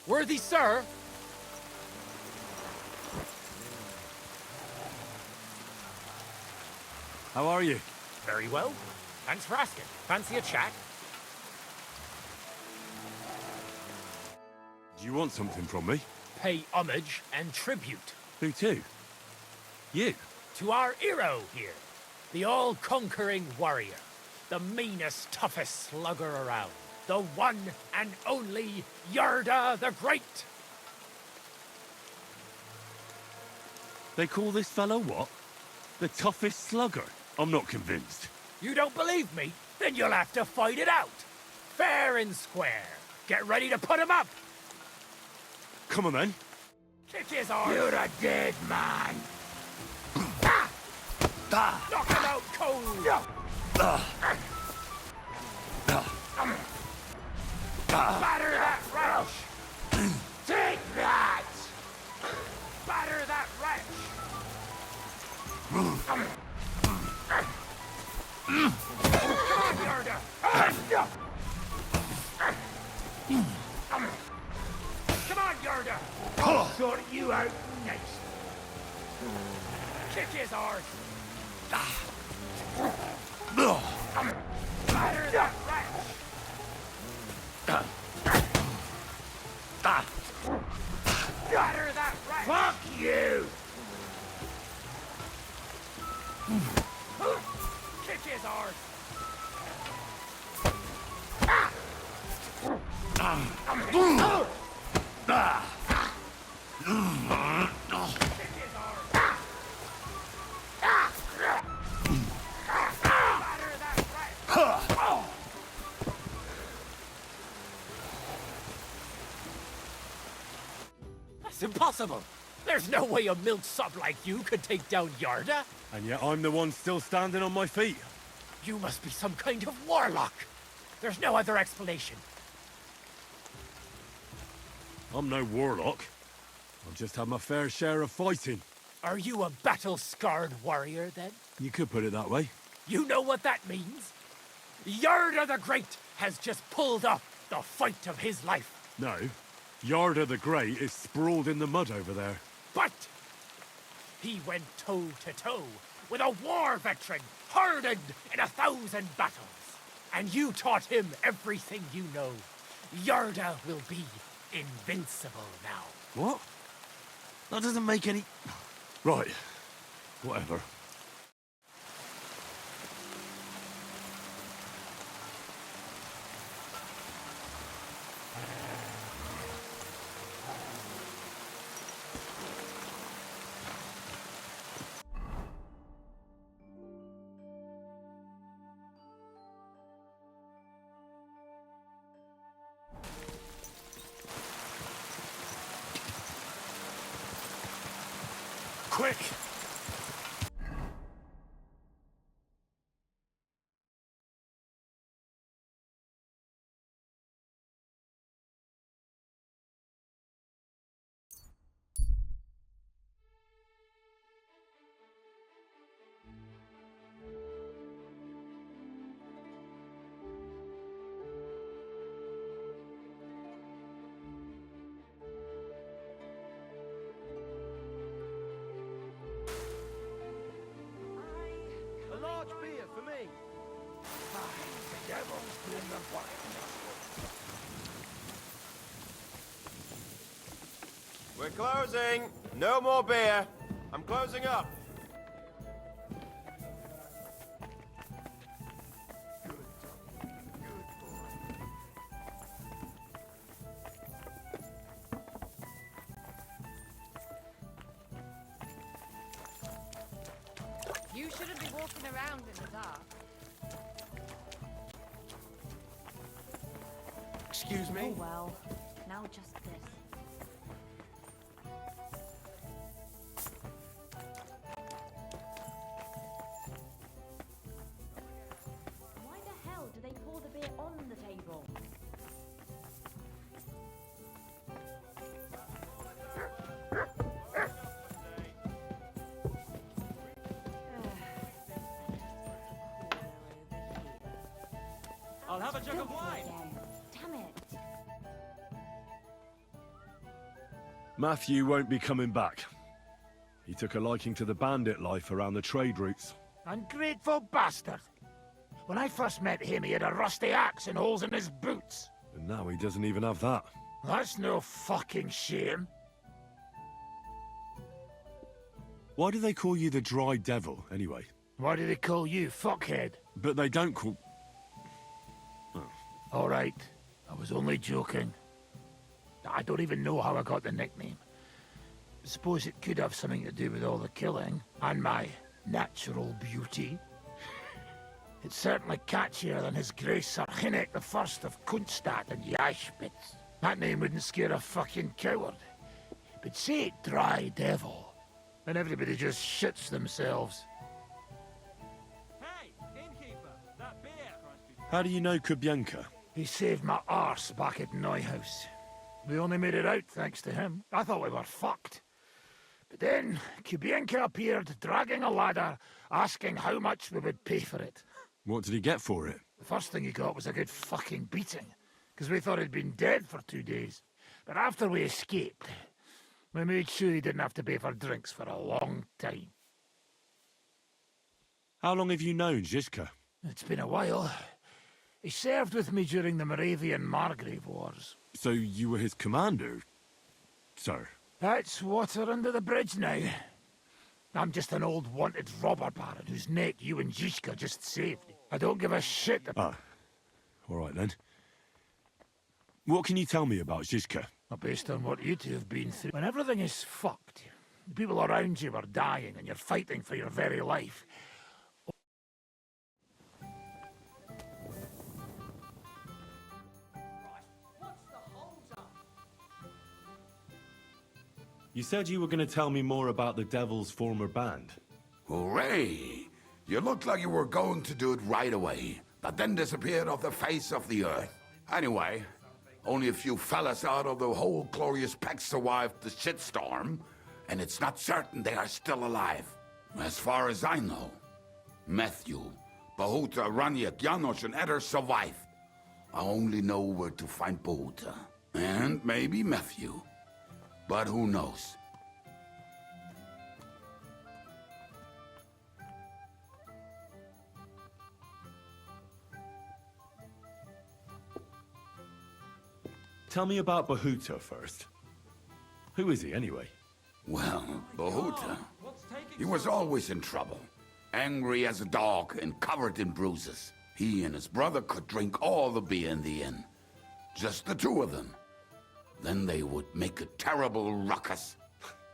Worthy sir! How are you? Very well. Thanks for asking. Fancy a chat? Do you want something from me? Pay homage and tribute Who to? You? to our hero here. The all-conquering warrior. The meanest, toughest slugger around. The one and only Yarda the Great. They call this fellow what? The toughest slugger? I'm not convinced. You don't believe me? Then you'll have to fight it out. Fair and square. Get ready to put him up. Come on then. Kick his arse. You're a dead man. Knock him out cold. Batter that wretch. Take that! Batter that wretch. Come on, Yarda. Come on, Yarda. I'll sort you out next. Kick his arse. Ugh. Batter that wretch. Batter that wretch. Fuck you! Kick his arse. Kick his arse. Batter that wretch. That's impossible. There's no way a milksop like you could take down Yarda. And yet I'm the one still standing on my feet. You must be some kind of warlock. There's no other explanation. I'm no warlock. I've just had my fair share of fighting. Are you a battle-scarred warrior, then? You could put it that way. You know what that means? Yarda the Great has just pulled off the fight of his life. No. Yarda the Great is sprawled in the mud over there. But he went toe-to-toe with a war veteran hardened in 1,000 battles. And you taught him everything you know. Yarda will be invincible now. What? That doesn't make any... Right. Whatever. Quick! A large beer for me. The devil's in the fire. We're closing. No more beer. I'm closing up. You shouldn't be walking around in the dark. Excuse me? Oh well. Now just this. Why the hell do they pour the beer on the table? I'll have a jug of wine. Again. Damn it. Matthew won't be coming back. He took a liking to the bandit life around the trade routes. Ungrateful bastard. When I first met him, he had a rusty axe and holes in his boots. And now he doesn't even have that. That's no fucking shame. Why do they call you the Dry Devil, anyway? Why do they call you fuckhead? But they don't call... All right, I was only joking. I don't even know how I got the nickname. Suppose it could have something to do with all the killing, and my natural beauty. It's certainly catchier than His Grace Sir Hinnek the First of Kunststadt and Yashpitz. That name wouldn't scare a fucking coward. But say Dry Devil, and everybody just shits themselves. Hey, innkeeper, that beer. How do you know Kubienka? He saved my arse back at Neuhaus. We only made it out thanks to him. I thought we were fucked. But then, Kubienka appeared, dragging a ladder, asking how much we would pay for it. What did he get for it? The first thing he got was a good fucking beating, because we thought he'd been dead for 2 days. But after we escaped, we made sure he didn't have to pay for drinks for a long time. How long have you known Zizka? It's been a while. He served with me during the Moravian-Margrave Wars. So you were his commander, sir? That's water under the bridge now. I'm just an old wanted robber baron whose neck you and Zizka just saved. I don't give a shit. Ah, all right then. What can you tell me about Zizka? Well, based on what you two have been through, when everything is fucked, the people around you are dying and you're fighting for your very life. You said you were going to tell me more about the Devil's former band. Hooray! You looked like you were going to do it right away, but then disappeared off the face of the earth. Anyway, only a few fellas out of the whole glorious pack survived the shitstorm, and it's not certain they are still alive. As far as I know, Matthew, Bahuta, Raniak, Janosch, and Eder survived. I only know where to find Bahuta, and maybe Matthew. But who knows? Tell me about Bahuta first. Who is he, anyway? Well, Bahuta, he was always in trouble. Angry as a dog and covered in bruises. He and his brother could drink all the beer in the inn. Just the two of them. Then they would make a terrible ruckus.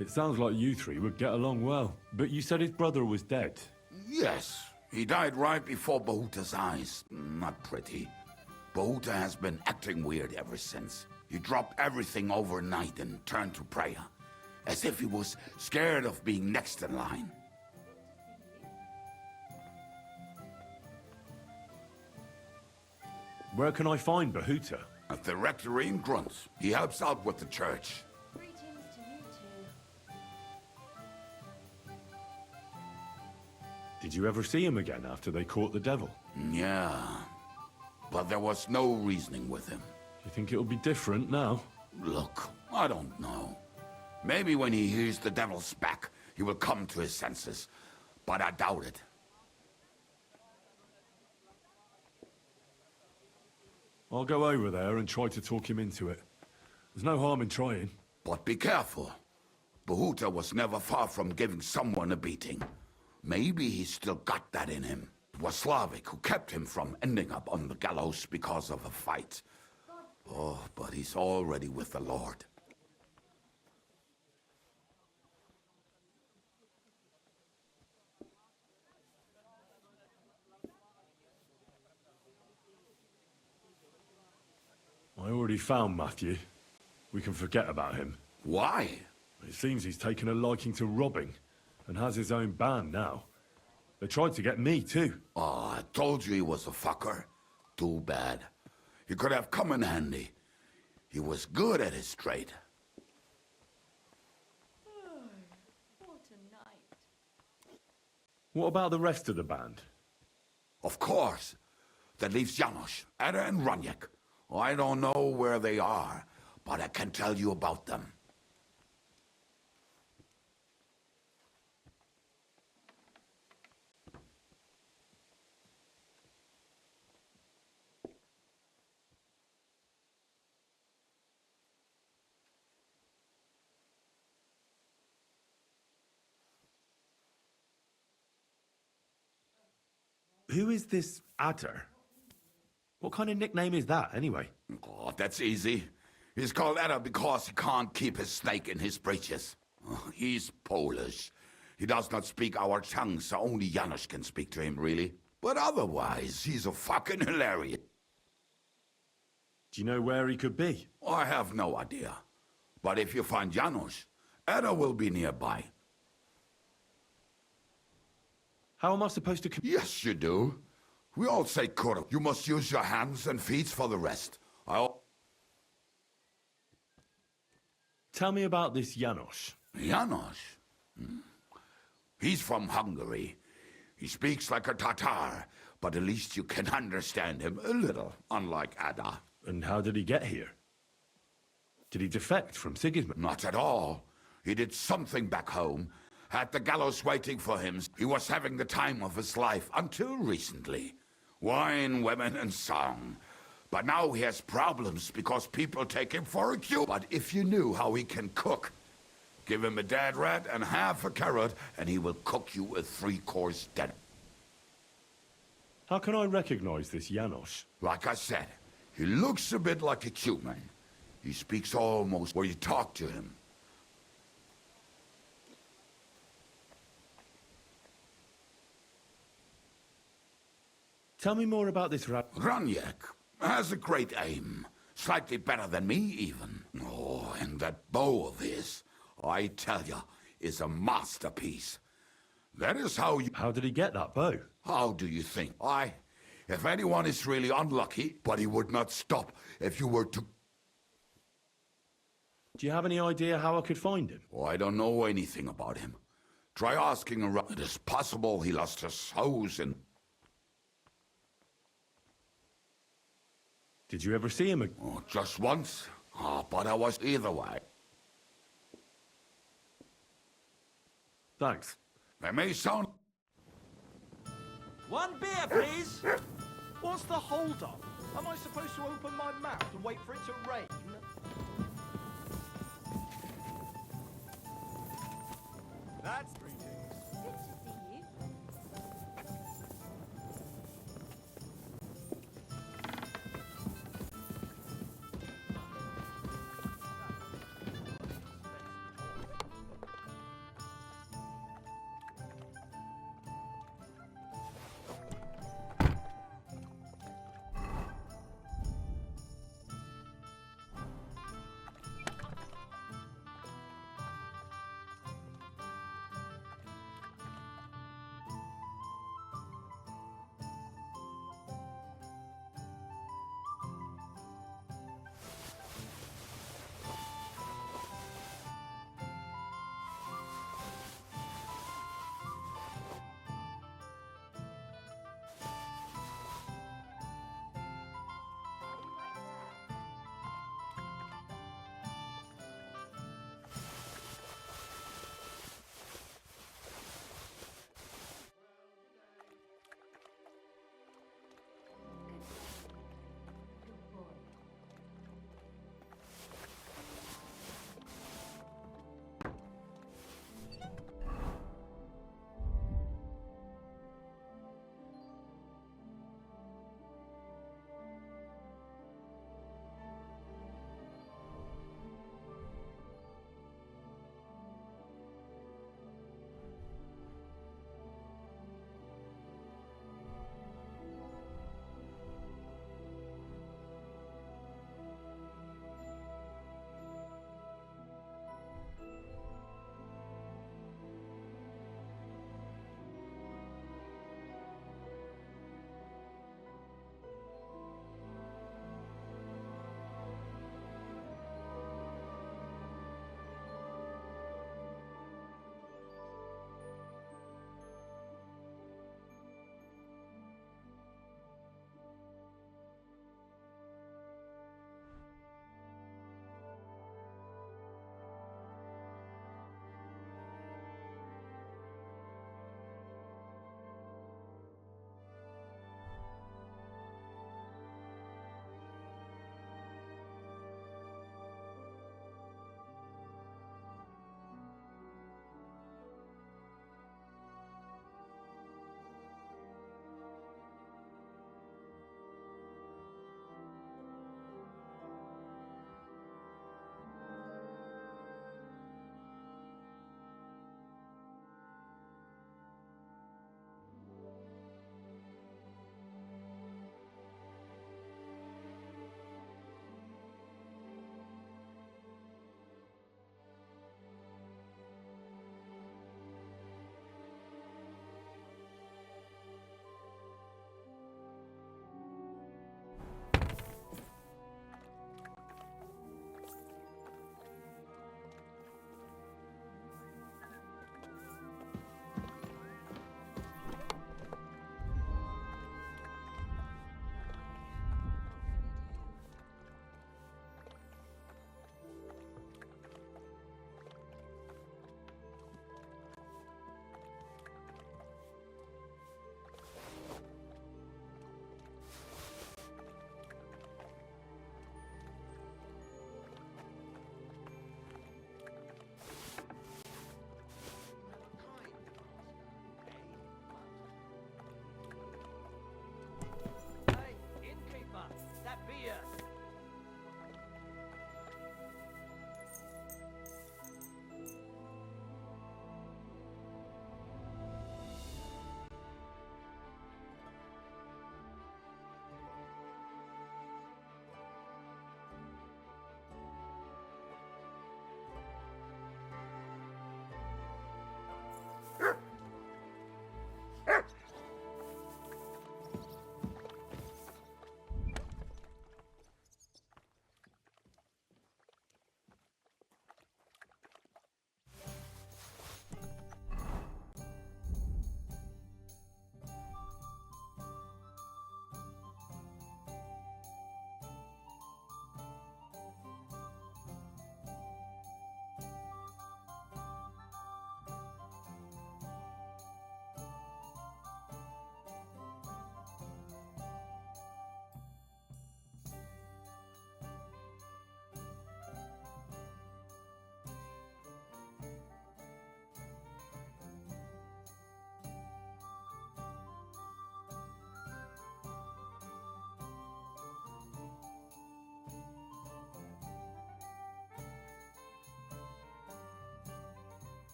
It sounds like you three would get along well. But you said his brother was dead. Yes, he died right before Bahuta's eyes. Not pretty. Bahuta has been acting weird ever since. He dropped everything overnight and turned to prayer. As if he was scared of being next in line. Where can I find Bahuta? At the rectory in Grunts. He helps out with the church. Greetings to you two. Did you ever see him again after they caught the devil? Yeah. But there was no reasoning with him. Do you think it'll be different now? Look, I don't know. Maybe when he hears the devil's back, he will come to his senses. But I doubt it. I'll go over there and try to talk him into it. There's no harm in trying. But be careful. Bahuta was never far from giving someone a beating. Maybe he's still got that in him. It was Slavik who kept him from ending up on the gallows because of a fight. Oh, but he's already with the Lord. I already found Matthew. We can forget about him. Why? It seems he's taken a liking to robbing, and has his own band now. They tried to get me, too. Oh, I told you he was a fucker. Too bad. He could have come in handy. He was good at his trade. What a night. What about the rest of the band? Of course. That leaves Janosch, Ada and Raniak. I don't know where they are, but I can tell you about them. Who is this Adder? What kind of nickname is that, anyway? Oh, that's easy. He's called Edda because he can't keep his snake in his breeches. He's Polish. He does not speak our tongue, so only Janusz can speak to him, really. But otherwise, he's a fucking hilarious. Do you know where he could be? I have no idea. But if you find Janusz, Edda will be nearby. How am I supposed to... Yes, you do. We all say kur. You must use your hands and feet for the rest. Tell me about this Janusz. Janusz? He's from Hungary. He speaks like a Tatar, but at least you can understand him a little, unlike Ada. And how did he get here? Did he defect from Sigismund? Not at all. He did something back home. Had the gallows waiting for him. He was having the time of his life until recently. Wine, women, and song. But now he has problems because people take him for a Jew. But if you knew how he can cook, give him a dead rat and half a carrot, and he will cook you a 3-course dinner. How can I recognize this Janos? Like I said, he looks a bit like a human. He speaks almost where you talk to him. Tell me more about this Graniak has a great aim. Slightly better than me, even. Oh, and that bow of his, I tell you, is a masterpiece. That is how you... How did he get that bow? How do you think? If anyone is really unlucky, but he would not stop if you were to... Do you have any idea how I could find him? Oh, I don't know anything about him. Try asking around. It is possible he lost his hose and... Did you ever see him? Oh, just once. But I was either way. Thanks. That may sound... One beer, please. What's the hold-up? Am I supposed to open my mouth and wait for it to rain? That's Good to see you.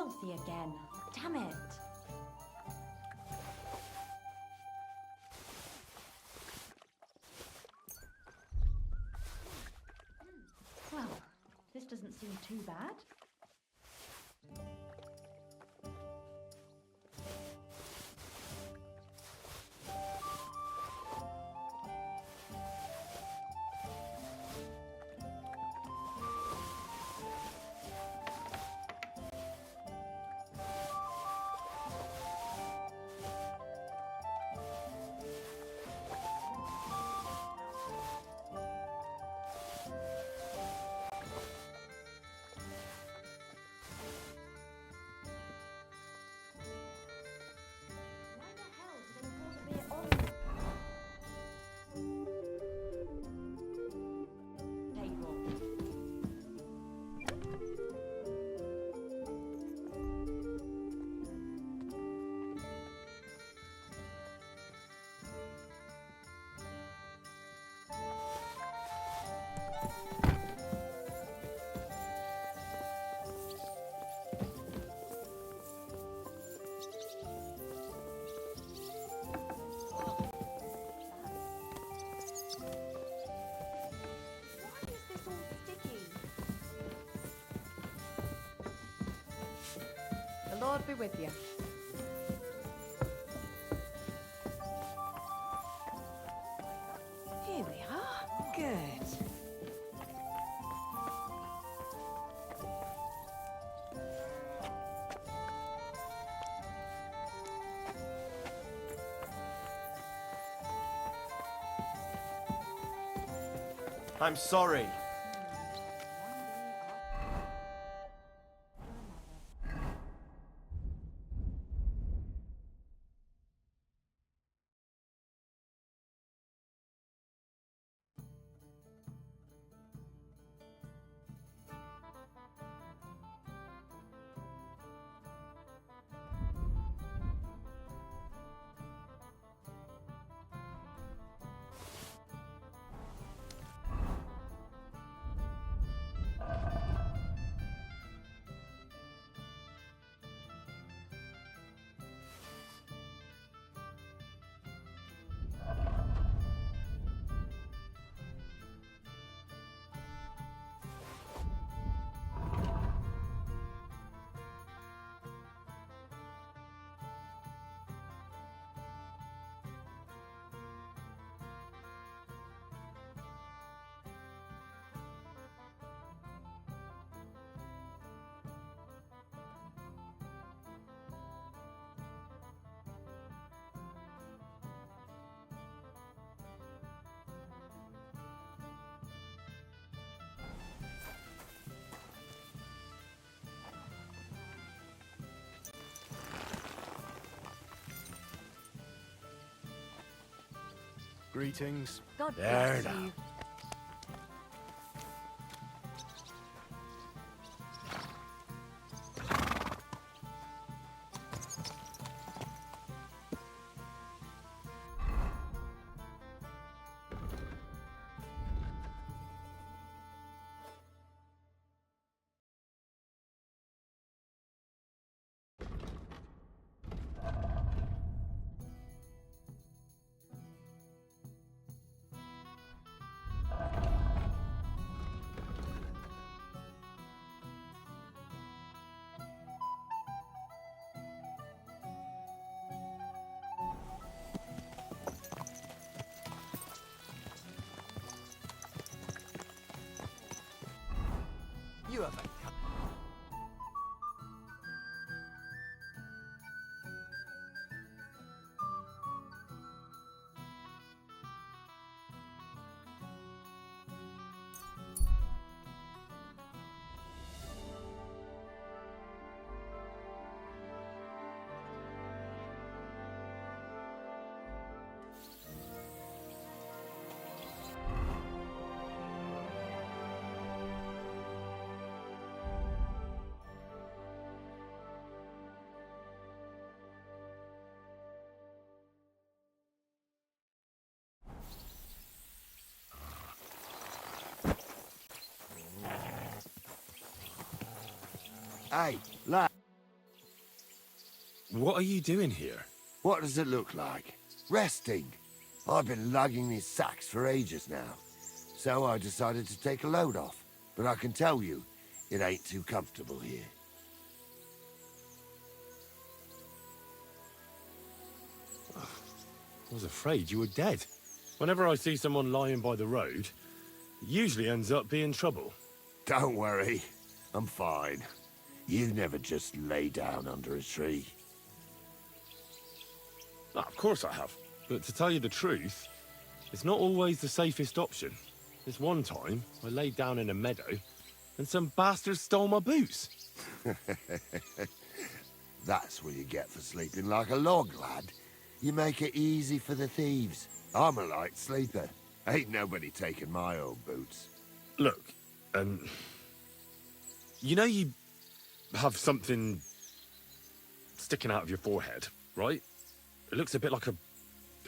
filthy again. Damn it. Well, this doesn't seem too bad. Why the hell did they pour the beer on the table? Why is this all sticky? The Lord be with you. Here we are. Good. I'm sorry. Greetings. God There bless now. you. You have a Hey, lad. What are you doing here? What does it look like? Resting. I've been lugging these sacks for ages now. So I decided to take a load off. But I can tell you, it ain't too comfortable here. I was afraid you were dead. Whenever I see someone lying by the road, it usually ends up being trouble. Don't worry. I'm fine. You never just lay down under a tree. Ah, of course I have. But to tell you the truth, it's not always the safest option. This one time, I laid down in a meadow, and some bastards stole my boots. That's what you get for sleeping like a log, lad. You make it easy for the thieves. I'm a light sleeper. Ain't nobody taking my old boots. Look, you know you have something sticking out of your forehead, right? It looks a bit like a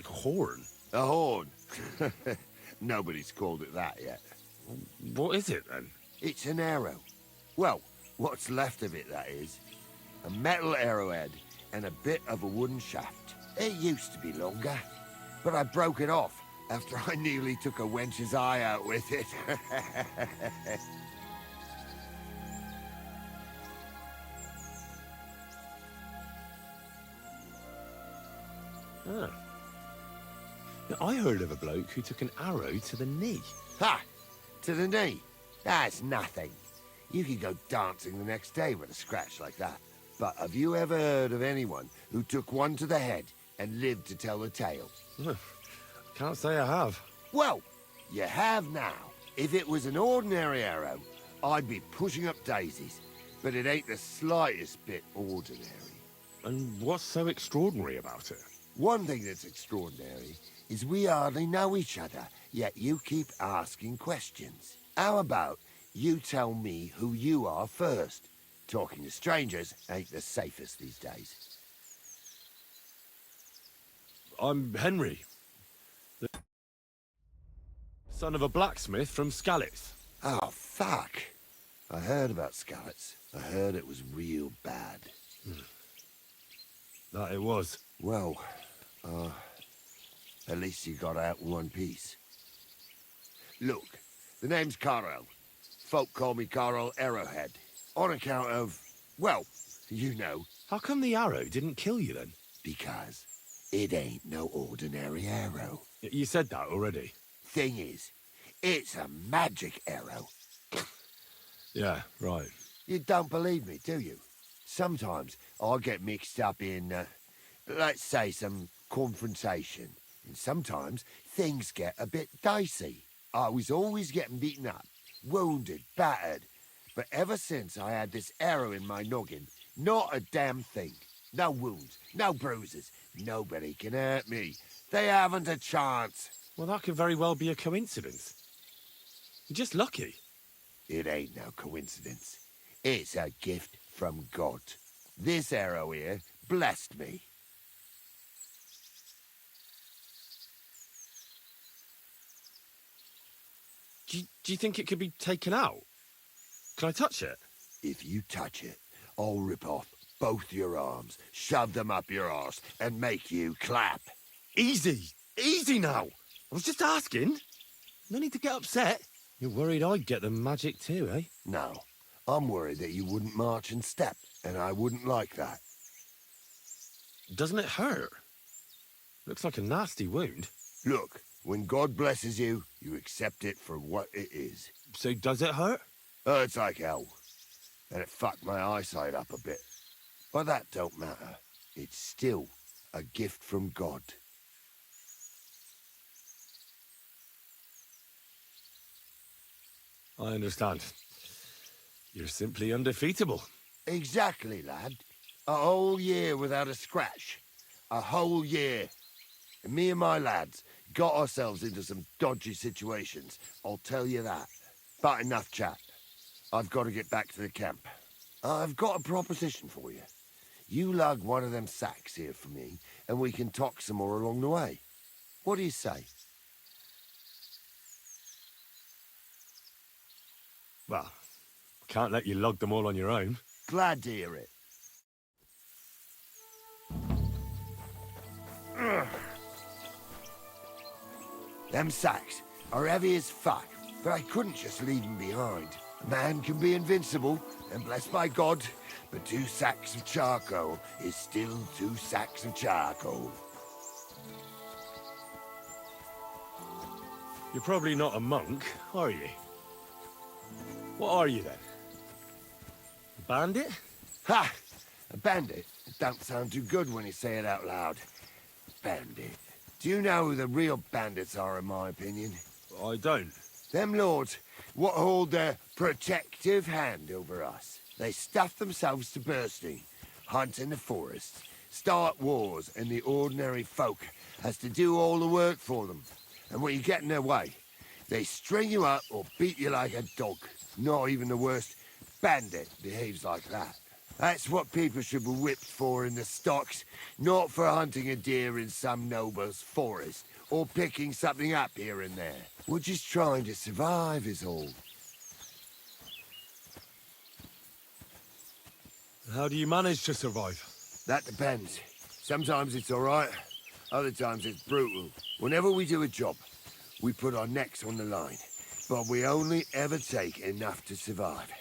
horn. A horn? Nobody's called it that yet. What is it, then? It's an arrow. Well, what's left of it, that is. A metal arrowhead and a bit of a wooden shaft. It used to be longer, but I broke it off after I nearly took a wench's eye out with it. Ah. Now, I heard of a bloke who took an arrow to the knee. Ha! To the knee? That's nothing. You could go dancing the next day with a scratch like that. But have you ever heard of anyone who took one to the head and lived to tell the tale? Can't say I have. Well, you have now. If it was an ordinary arrow, I'd be pushing up daisies. But it ain't the slightest bit ordinary. And what's so extraordinary about it? One thing that's extraordinary is we hardly know each other, yet you keep asking questions. How about you tell me who you are first? Talking to strangers ain't the safest these days. I'm Henry, the son of a blacksmith from Skalitz. Oh, fuck. I heard about Skalitz. I heard it was real bad. That it was. Well, at least you got out in one piece. Look, the name's Carl. Folk call me Carl Arrowhead. On account of, well, you know. How come the arrow didn't kill you then? Because it ain't no ordinary arrow. You said that already. Thing is, it's a magic arrow. Yeah, right. You don't believe me, do you? Sometimes I get mixed up in, let's say, some confrontation. And sometimes things get a bit dicey. I was always getting beaten up, wounded, battered. But ever since I had this arrow in my noggin, not a damn thing. No wounds, no bruises. Nobody can hurt me. They haven't a chance. Well, that could very well be a coincidence. You're just lucky. It ain't no coincidence. It's a gift from God. This arrow here blessed me. Do you think it could be taken out? Can I touch it? If you touch it, I'll rip off both your arms, shove them up your arse, and make you clap. Easy! Easy now! I was just asking. No need to get upset. You're worried I'd get the magic too, eh? No, I'm worried that you wouldn't march and step, and I wouldn't like that. Doesn't it hurt? Looks like a nasty wound. Look, when God blesses you, you accept it for what it is. So does it hurt? Hurts like hell. And it fucked my eyesight up a bit. But that don't matter. It's still a gift from God. I understand. You're simply undefeatable. Exactly, lad. A whole year without a scratch. A whole year. And me and my lads got ourselves into some dodgy situations, I'll tell you that. But enough chat. I've got to get back to the camp. I've got a proposition for you. You lug one of them sacks here for me, and we can talk some more along the way. What do you say? Well, I can't let you lug them all on your own. Glad to hear it. Them sacks are heavy as fuck, but I couldn't just leave them behind. A man can be invincible, and blessed by God, but 2 sacks of charcoal is still 2 sacks of charcoal. You're probably not a monk, are you? What are you then? A bandit? Ha! A bandit? It don't sound too good when you say it out loud. Bandit. Do you know who the real bandits are, in my opinion? I don't. Them lords what hold their protective hand over us. They stuff themselves to bursting, hunt in the forests, start wars, and the ordinary folk has to do all the work for them. And when you get in their way, they string you up or beat you like a dog. Not even the worst bandit behaves like that. That's what people should be whipped for in the stocks, not for hunting a deer in some noble's forest, or picking something up here and there. We're just trying to survive is all. How do you manage to survive? That depends. Sometimes it's all right, other times it's brutal. Whenever we do a job, we put our necks on the line. But we only ever take enough to survive.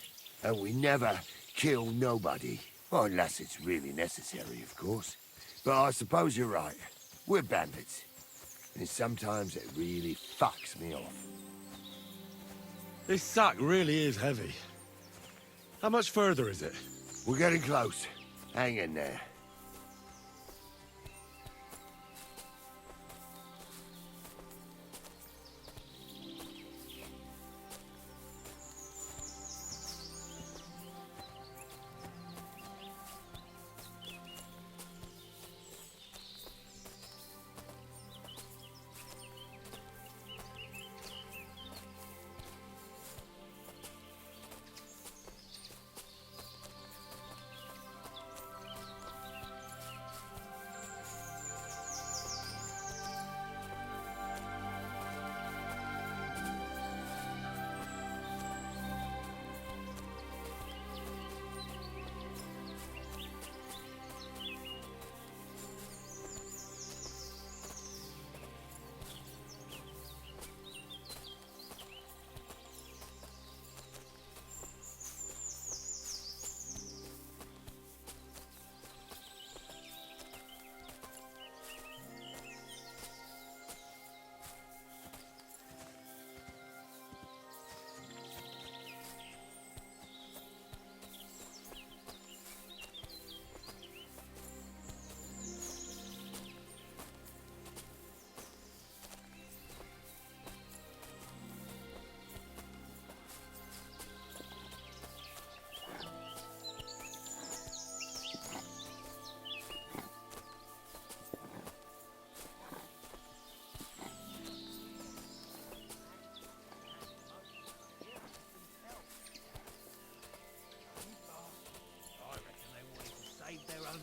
And we never kill nobody. Well, unless it's really necessary, of course. But I suppose you're right. We're bandits. And sometimes it really fucks me off. This sack really is heavy. How much further is it? We're getting close. Hang in there.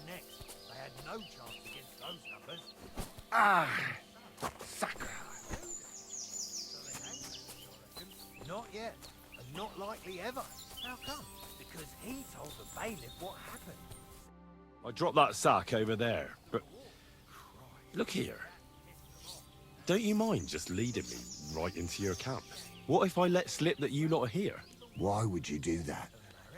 They had no chance against those numbers. Ah! Sucker! Not yet, and not likely ever. How come? Because he told the bailiff what happened. I dropped that sack over there, but... Look here. Don't you mind just leading me right into your camp? What if I let slip that you lot are here? Why would you do that?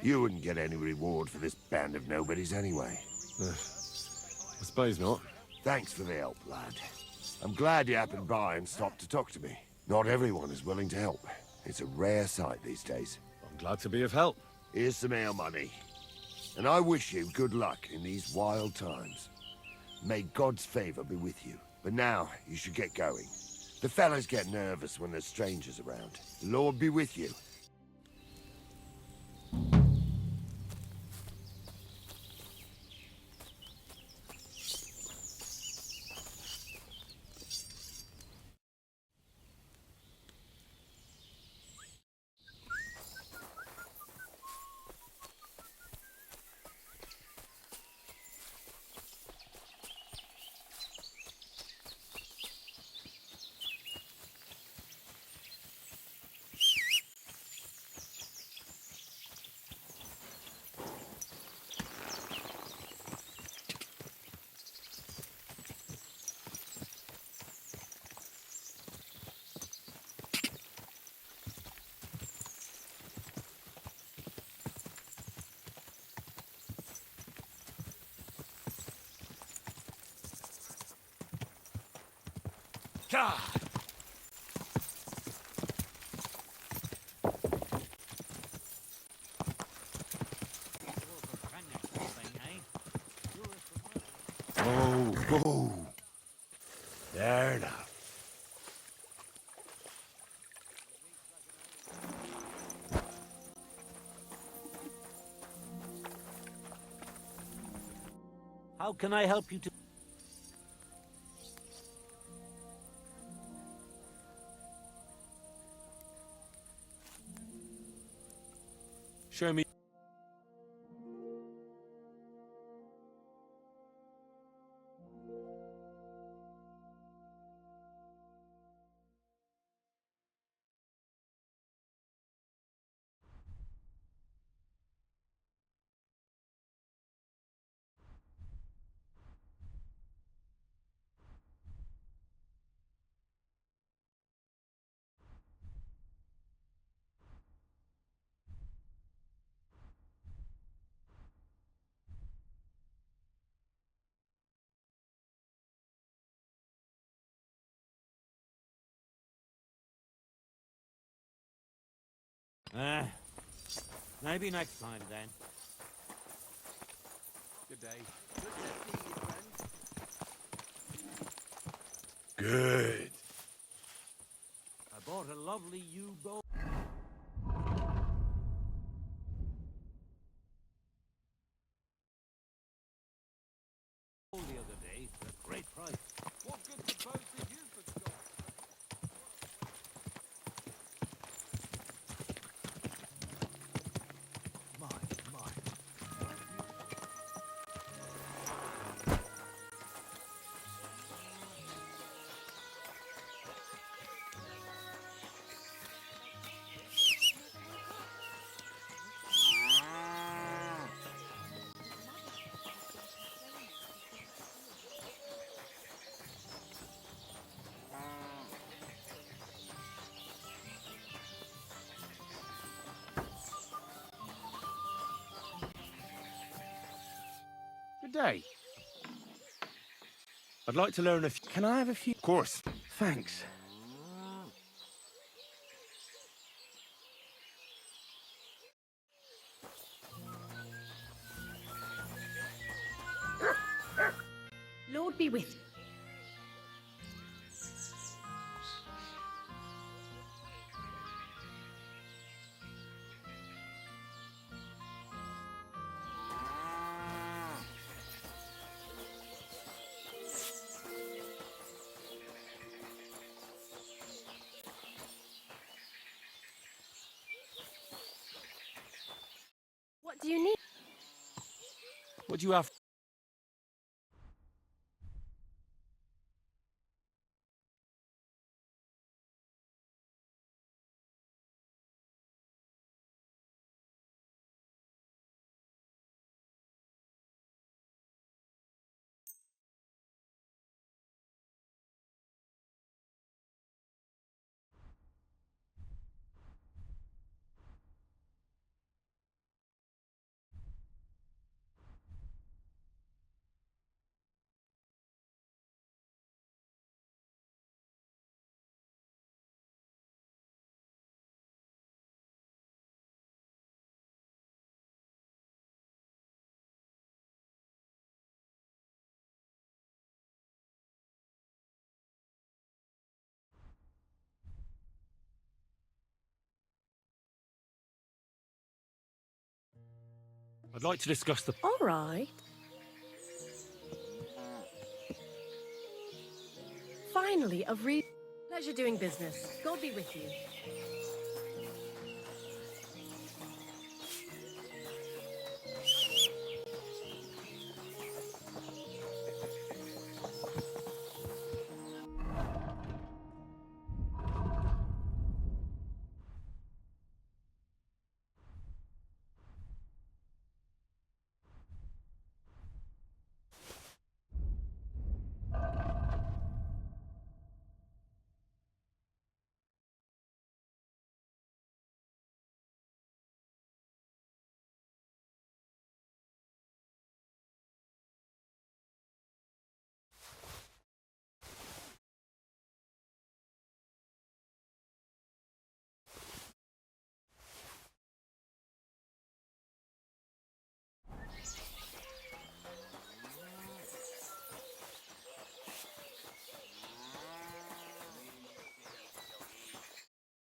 You wouldn't get any reward for this band of nobodies anyway. I suppose not. Thanks for the help, lad. I'm glad you happened by and stopped to talk to me. Not everyone is willing to help. It's a rare sight these days. I'm glad to be of help. Here's some ale money. And I wish you good luck in these wild times. May God's favor be with you. But now, you should get going. The fellas get nervous when there's strangers around. The Lord be with you. God! Oh, oh. There now. How can I help you to... Show me. Maybe next time, then. Good day. Good. I bought a lovely U-boat. The other day, at a great price. What good boats have you got? Good day. I'd like to learn a few. Can I have a few? Of course. Thanks. Lord be with you. What do you need? What do you have? I'd like to discuss the. All right. Finally, a pleasure doing business. God be with you.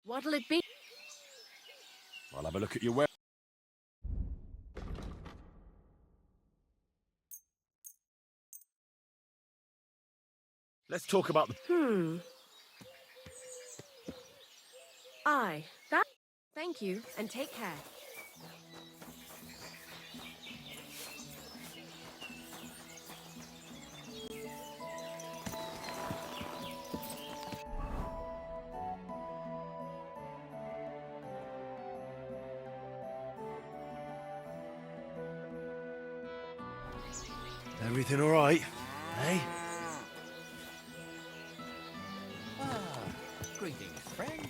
What'll it be? I'll have a look at your web. Let's talk about the... Aye, that. Thank you, and take care. Everything all right, eh? Greetings, friend.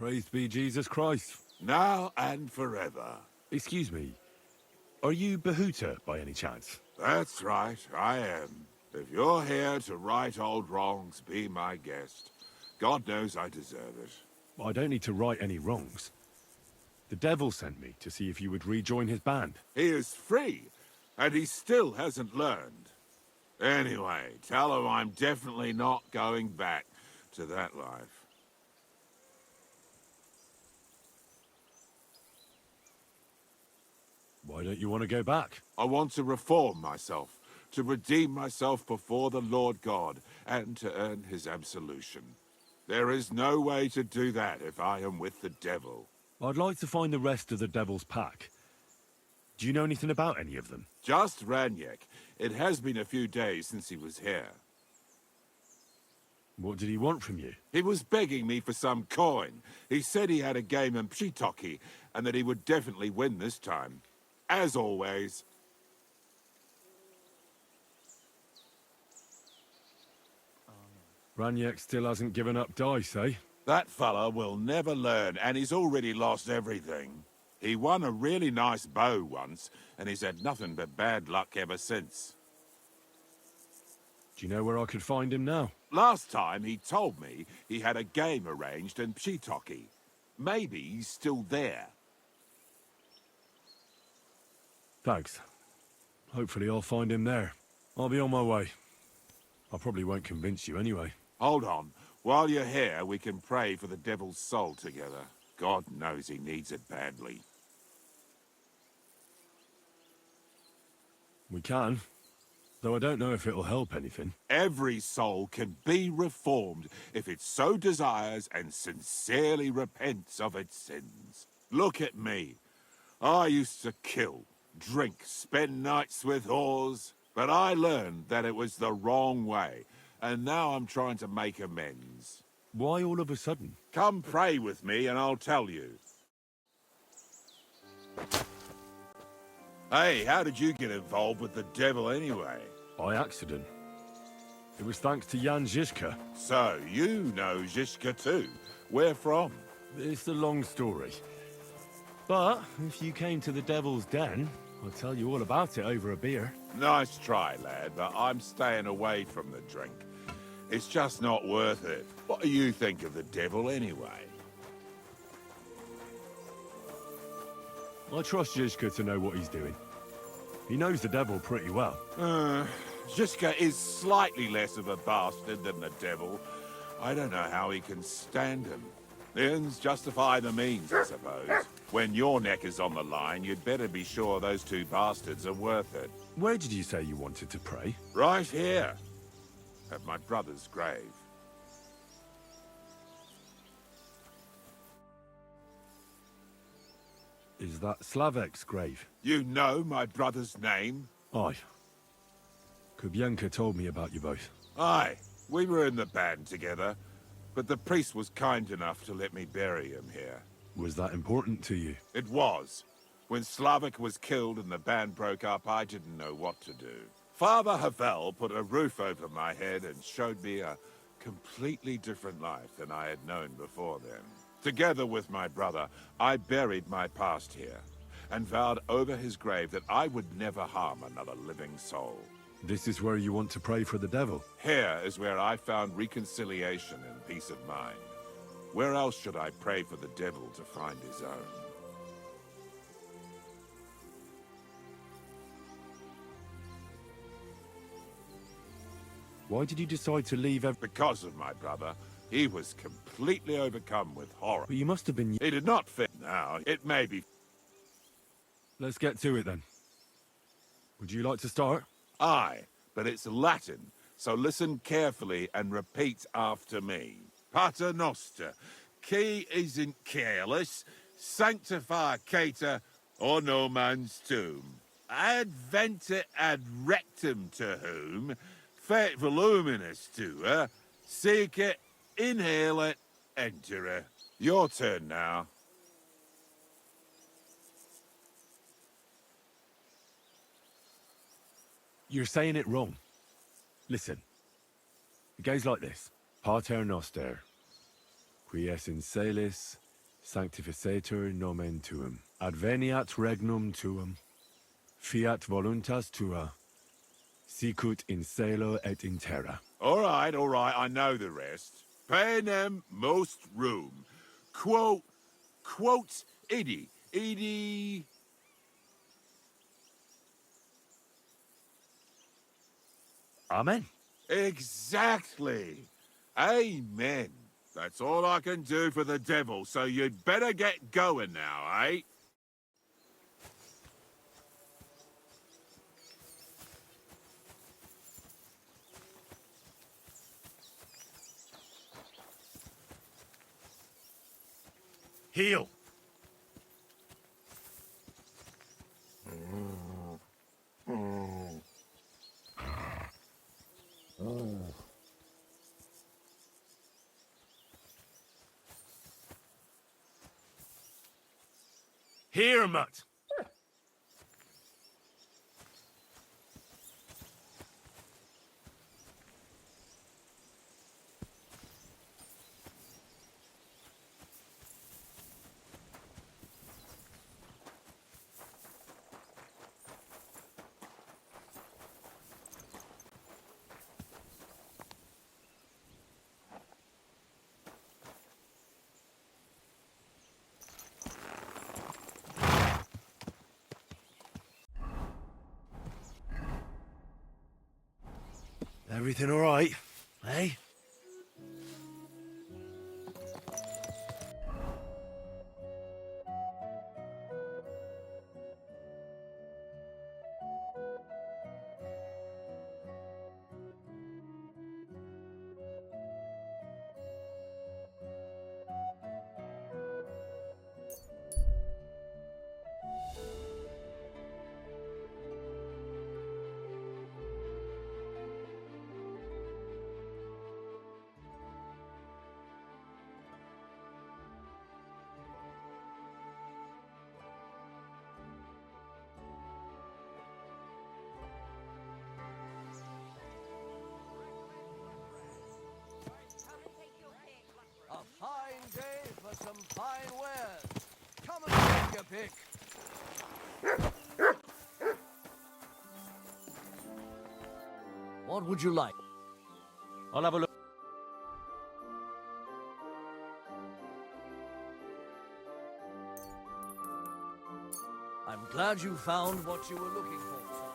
Praised be Jesus Christ. Now and forever. Excuse me, are you Behuta by any chance? That's right, I am. If you're here to right old wrongs, be my guest. God knows I deserve it. I don't need to right any wrongs. The devil sent me to see if you would rejoin his band. He is free, and he still hasn't learned. Anyway, tell him I'm definitely not going back to that life. Why don't you want to go back? I want to reform myself, to redeem myself before the Lord God, and to earn his absolution. There is no way to do that if I am with the devil. I'd like to find the rest of the devil's pack. Do you know anything about any of them? Just Ranyek. It has been a few days since he was here. What did he want from you? He was begging me for some coin. He said he had a game in Pshitoki, and that he would definitely win this time. As always. Ranyek still hasn't given up dice, eh? That fella will never learn, and he's already lost everything. He won a really nice bow once, and he's had nothing but bad luck ever since. Do you know where I could find him now? Last time he told me he had a game arranged in Pshitoki. Maybe he's still there. Thanks. Hopefully I'll find him there. I'll be on my way. I probably won't convince you anyway. Hold on. While you're here, we can pray for the devil's soul together. God knows he needs it badly. We can. Though I don't know if it'll help anything. Every soul can be reformed if it so desires and sincerely repents of its sins. Look at me. I used to kill, drink, spend nights with whores, but I learned that it was the wrong way, and now I'm trying to make amends. Why all of a sudden? Come pray with me and I'll tell you. Hey, how did you get involved with the devil anyway? By accident. It was thanks to Jan Žižka. So, you know Žižka too. Where from? It's a long story. But if you came to the Devil's Den, I'll tell you all about it over a beer. Nice try, lad, but I'm staying away from the drink. It's just not worth it. What do you think of the devil anyway? I trust Žižka to know what he's doing. He knows the devil pretty well. Žižka is slightly less of a bastard than the devil. I don't know how he can stand him. The ends justify the means, I suppose. When your neck is on the line, you'd better be sure those two bastards are worth it. Where did you say you wanted to pray? Right here. At my brother's grave. Is that Slavek's grave? You know my brother's name? Aye. Kubienka told me about you both. Aye. We were in the band together, but the priest was kind enough to let me bury him here. Was that important to you? It was. When Slavek was killed and the band broke up, I didn't know what to do. Father Havel put a roof over my head and showed me a completely different life than I had known before then. Together with my brother, I buried my past here and vowed over his grave that I would never harm another living soul. This is where you want to pray for the devil? Here is where I found reconciliation and peace of mind. Where else should I pray for the devil to find his own? Why did you decide to leave Because of my brother. He was completely overcome with horror. But you must have been... He did not fit now. It may be... Let's get to it then. Would you like to start? Aye, but it's Latin, so listen carefully and repeat after me. Pater noster, qui is in careless, sanctify cater, or no man's tomb. Adventure ad rectum to whom, fet voluminous to her, seek it, inhale it, enter her. Your turn now. You're saying it wrong. Listen. It goes like this. Pater noster, qui es in celis, Sanctificator nomen tuum. Adveniat regnum tuum. Fiat voluntas tua. Sicut in cielo et in terra. All right, I know the rest. Panem most room. Quote, idi. Amen. Exactly. Amen. That's all I can do for the devil, so you'd better get going now, eh? Heal. Here, Mutt. Everything all right, eh? A fine day for some fine wares. Come and take your pick. What would you like? I'll have a look. I'm glad you found what you were looking for, sir.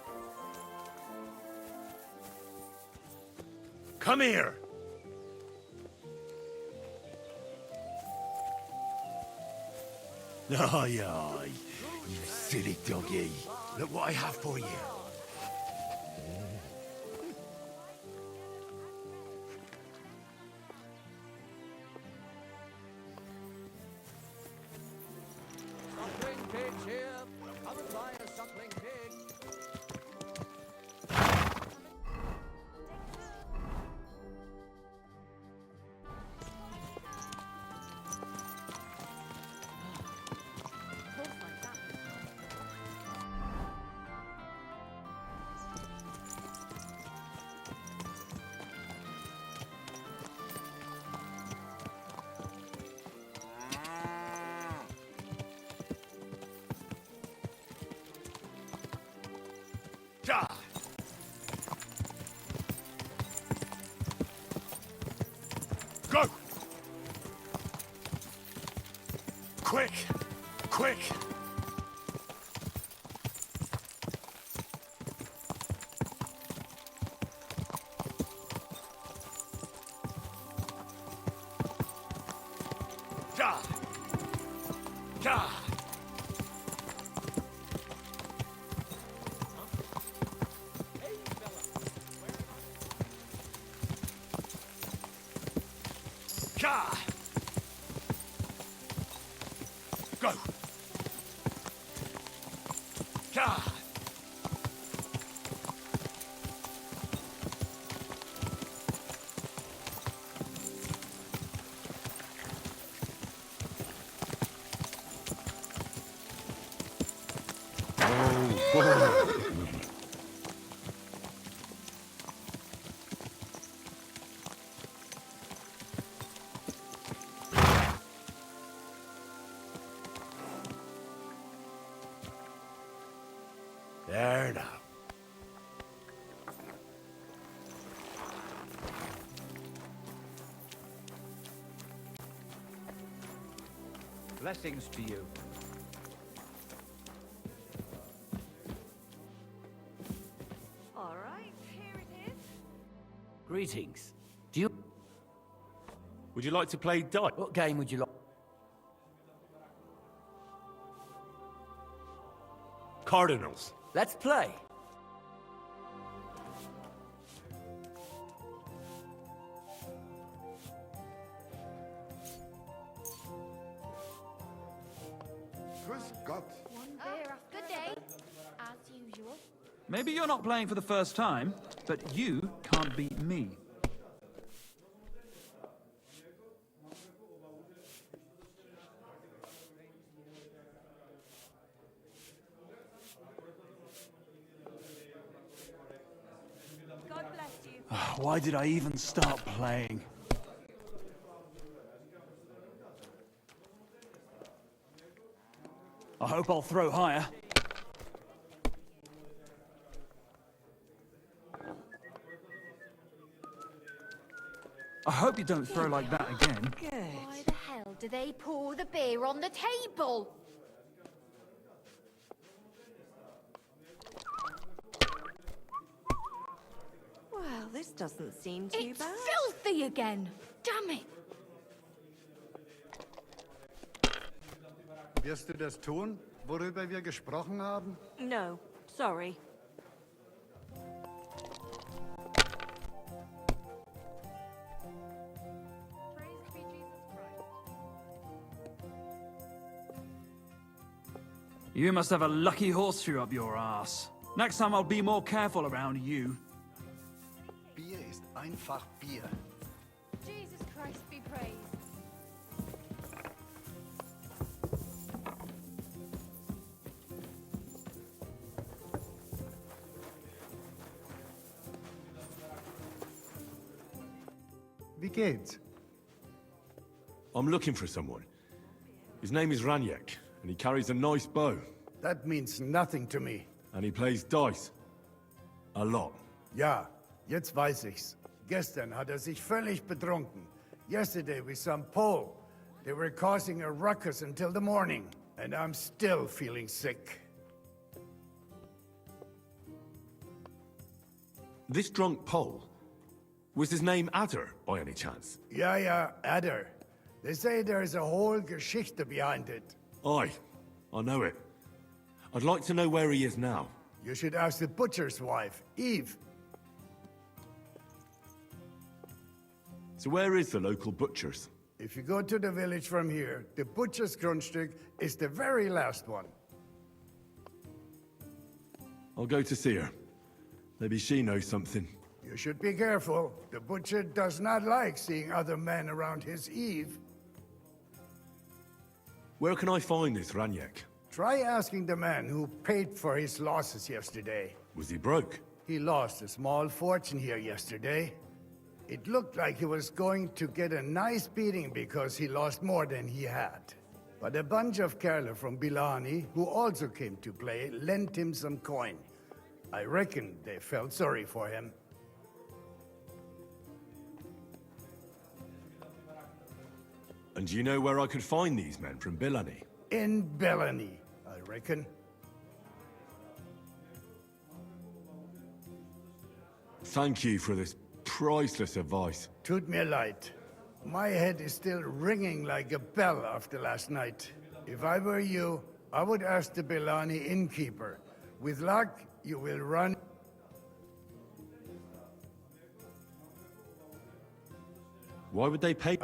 Come here. Aye, aye. You silly doggy. Look what I have for you. Suckling pigs here. Come and buy a suckling pig. Ja. Go! Quick! Quick! Ja! Ja! Ja! Go! Ja! There now. Blessings to you. All right, here it is. Greetings. Do you... Would you like to play dice? What game would you like? Cardinals. Let's play. Grüß Gott. Good day, as usual. Maybe you're not playing for the first time, but you can't beat me. God bless you. Why did I even start playing? I hope I'll throw higher. I hope you don't throw like that again. Good. Why the hell do they pour the beer on the table? Well, this doesn't seem too It's bad. filthy again. Damn it. Wirst du das tun, worüber wir gesprochen haben? No, sorry. You must have a lucky horseshoe up your ass. Next time I'll be more careful around you. Bier ist einfach Bier. Jesus Christ be praised. Wie geht's? I'm looking for someone. His name is Raniek, and he carries a nice bow. That means nothing to me. And he plays dice. A lot. Ja, jetzt weiß ich's. Gestern hat sich völlig betrunken. Yesterday with some Pole. They were causing a ruckus until the morning. And I'm still feeling sick. This drunk Pole, was his name Adder, by any chance? Ja, Adder. They say there's a whole Geschichte behind it. Aye, I know it. I'd like to know where he is now. You should ask the butcher's wife, Eve. So where is the local butcher's? If you go to the village from here, the butcher's Grundstück is the very last one. I'll go to see her. Maybe she knows something. You should be careful. The butcher does not like seeing other men around his Eve. Where can I find this Raniek? Try asking the man who paid for his losses yesterday. Was he broke? He lost a small fortune here yesterday. It looked like he was going to get a nice beating because he lost more than he had. But a bunch of Kerler from Bilani, who also came to play, lent him some coin. I reckon they felt sorry for him. And do you know where I could find these men from Bilani? In Bellany, I reckon. Thank you for this priceless advice. Tut mir leid. My head is still ringing like a bell after last night. If I were you, I would ask the Bellani innkeeper. With luck, you will run. Why would they pay?